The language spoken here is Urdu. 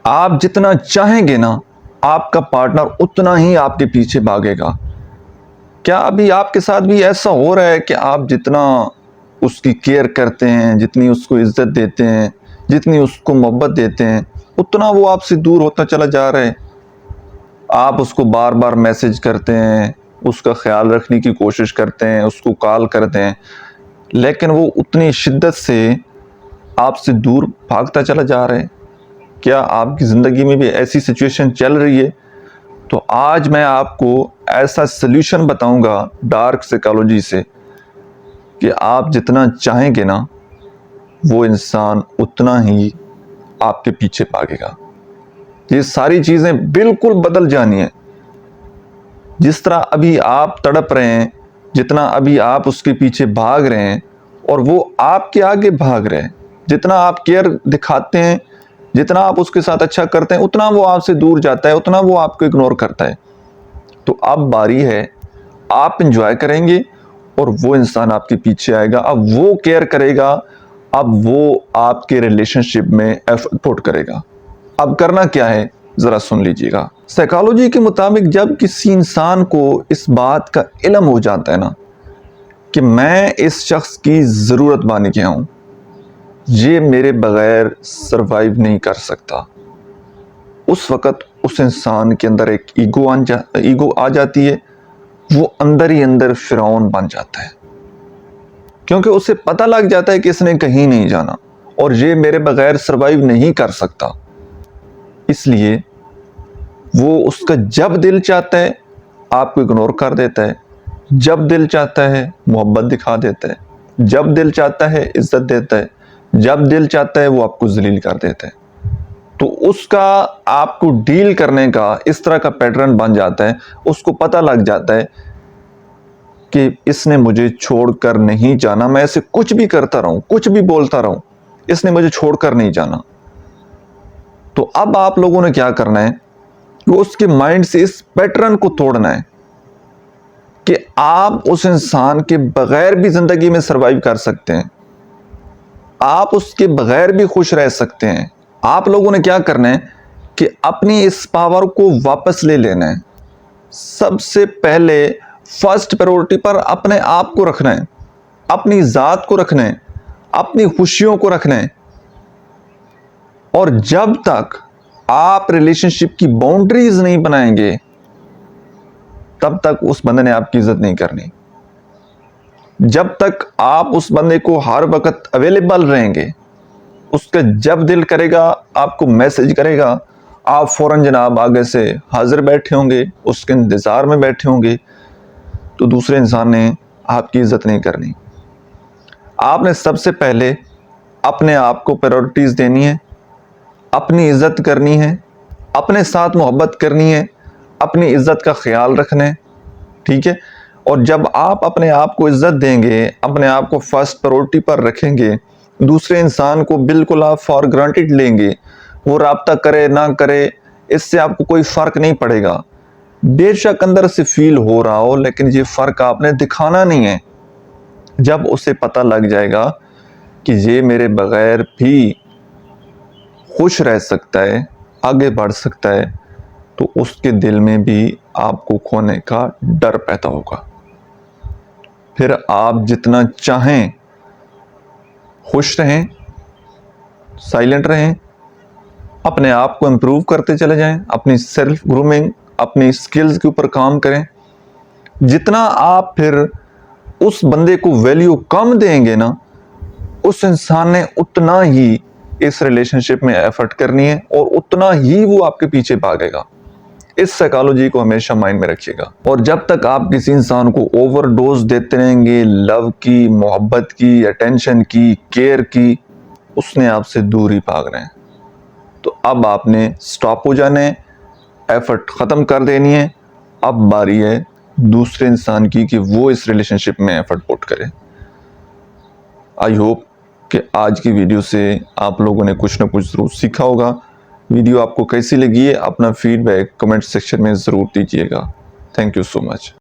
آپ جتنا چاہیں گے نا آپ کا پارٹنر اتنا ہی آپ کے پیچھے بھاگے گا۔ کیا ابھی آپ کے ساتھ بھی ایسا ہو رہا ہے کہ آپ جتنا اس کی کیئر کرتے ہیں، جتنی اس کو عزت دیتے ہیں، جتنی اس کو محبت دیتے ہیں، اتنا وہ آپ سے دور ہوتا چلا جا رہا ہے؟ آپ اس کو بار بار میسج کرتے ہیں، اس کا خیال رکھنے کی کوشش کرتے ہیں، اس کو کال کرتے ہیں، لیکن وہ اتنی شدت سے آپ سے دور بھاگتا چلا جا رہا ہے۔ کیا آپ کی زندگی میں بھی ایسی سچویشن چل رہی ہے؟ تو آج میں آپ کو ایسا سلیوشن بتاؤں گا ڈارک سائیکالوجی سے کہ آپ جتنا چاہیں گے نا وہ انسان اتنا ہی آپ کے پیچھے بھاگے گا۔ یہ ساری چیزیں بالکل بدل جانی ہیں۔ جس طرح ابھی آپ تڑپ رہے ہیں، جتنا ابھی آپ اس کے پیچھے بھاگ رہے ہیں اور وہ آپ کے آگے بھاگ رہے ہیں، جتنا آپ کیئر دکھاتے ہیں، جتنا آپ اس کے ساتھ اچھا کرتے ہیں، اتنا وہ آپ سے دور جاتا ہے، اتنا وہ آپ کو اگنور کرتا ہے۔ تو اب باری ہے، آپ انجوائے کریں گے اور وہ انسان آپ کے پیچھے آئے گا، اب وہ کیئر کرے گا، اب وہ آپ کے ریلیشن شپ میں ایفرٹ پٹ کرے گا۔ اب کرنا کیا ہے ذرا سن لیجئے گا۔ سائیکالوجی کے مطابق جب کسی انسان کو اس بات کا علم ہو جاتا ہے نا کہ میں اس شخص کی ضرورت بن گیا ہوں، یہ میرے بغیر سروائیو نہیں کر سکتا، اس وقت اس انسان کے اندر ایک ایگو آ جاتی ہے، وہ اندر ہی اندر فرعون بن جاتا ہے، کیونکہ اسے پتہ لگ جاتا ہے کہ اس نے کہیں نہیں جانا اور یہ میرے بغیر سروائیو نہیں کر سکتا۔ اس لیے وہ اس کا جب دل چاہتا ہے آپ کو اگنور کر دیتا ہے، جب دل چاہتا ہے محبت دکھا دیتا ہے، جب دل چاہتا ہے عزت دیتا ہے، جب دل چاہتا ہے وہ آپ کو ذلیل کر دیتا ہے۔ تو اس کا آپ کو ڈیل کرنے کا اس طرح کا پیٹرن بن جاتا ہے، اس کو پتہ لگ جاتا ہے کہ اس نے مجھے چھوڑ کر نہیں جانا، میں اسے کچھ بھی کرتا رہوں، کچھ بھی بولتا رہوں، اس نے مجھے چھوڑ کر نہیں جانا۔ تو اب آپ لوگوں نے کیا کرنا ہے کہ اس کے مائنڈ سے اس پیٹرن کو توڑنا ہے کہ آپ اس انسان کے بغیر بھی زندگی میں سروائیو کر سکتے ہیں، آپ اس کے بغیر بھی خوش رہ سکتے ہیں۔ آپ لوگوں نے کیا کرنا ہے کہ اپنی اس پاور کو واپس لے لینا ہے۔ سب سے پہلے فرسٹ پریورٹی پر اپنے آپ کو رکھنا ہے، اپنی ذات کو رکھنا ہے، اپنی خوشیوں کو رکھنا ہے، اور جب تک آپ ریلیشن شپ کی باؤنڈریز نہیں بنائیں گے تب تک اس بندے نے آپ کی عزت نہیں کرنی۔ جب تک آپ اس بندے کو ہر وقت اویلیبل رہیں گے، اس کا جب دل کرے گا آپ کو میسج کرے گا، آپ فوراً جناب آگے سے حاضر بیٹھے ہوں گے، اس کے انتظار میں بیٹھے ہوں گے، تو دوسرے انسان نے آپ کی عزت نہیں کرنی۔ آپ نے سب سے پہلے اپنے آپ کو پریورٹیز دینی ہے، اپنی عزت کرنی ہے، اپنے ساتھ محبت کرنی ہے، اپنی عزت کا خیال رکھنا ہے، ٹھیک ہے؟ اور جب آپ اپنے آپ کو عزت دیں گے، اپنے آپ کو فرسٹ پریورٹی پر رکھیں گے، دوسرے انسان کو بالکل آپ فار گرانٹیڈ لیں گے، وہ رابطہ کرے نہ کرے اس سے آپ کو کوئی فرق نہیں پڑے گا، بے شک اندر سے فیل ہو رہا ہو لیکن یہ فرق آپ نے دکھانا نہیں ہے۔ جب اسے پتہ لگ جائے گا کہ یہ میرے بغیر بھی خوش رہ سکتا ہے، آگے بڑھ سکتا ہے، تو اس کے دل میں بھی آپ کو کھونے کا ڈر پیدا ہوگا۔ پھر آپ جتنا چاہیں خوش رہیں، سائلنٹ رہیں، اپنے آپ کو امپروو کرتے چلے جائیں، اپنی سیلف گرومنگ، اپنی سکلز کے اوپر کام کریں۔ جتنا آپ پھر اس بندے کو ویلیو کم دیں گے نا، اس انسان نے اتنا ہی اس ریلیشن شپ میں ایفرٹ کرنی ہے اور اتنا ہی وہ آپ کے پیچھے بھاگے گا۔ اس سائیکالوجی کو ہمیشہ مائنڈ میں رکھیے گا۔ اور جب تک آپ کسی انسان کو اوور ڈوز دیتے رہیں گے لو کی، محبت کی، اٹینشن کی، کیئر کی، اس نے آپ سے دور ہی بھاگنا ہے۔ تو اب آپ نے سٹاپ ہو جانا ہے، ایفرٹ ختم کر دینی ہے، اب باری ہے دوسرے انسان کی کہ وہ اس ریلیشن شپ میں ایفرٹ پٹ کرے۔ آئی ہوپ کہ آج کی ویڈیو سے آپ لوگوں نے کچھ نہ کچھ ضرور سیکھا ہوگا۔ ویڈیو آپ کو کیسی لگی ہے اپنا فیڈ بیک کمنٹ سیکشن میں ضرور دیجیے گا۔ Thank you so much.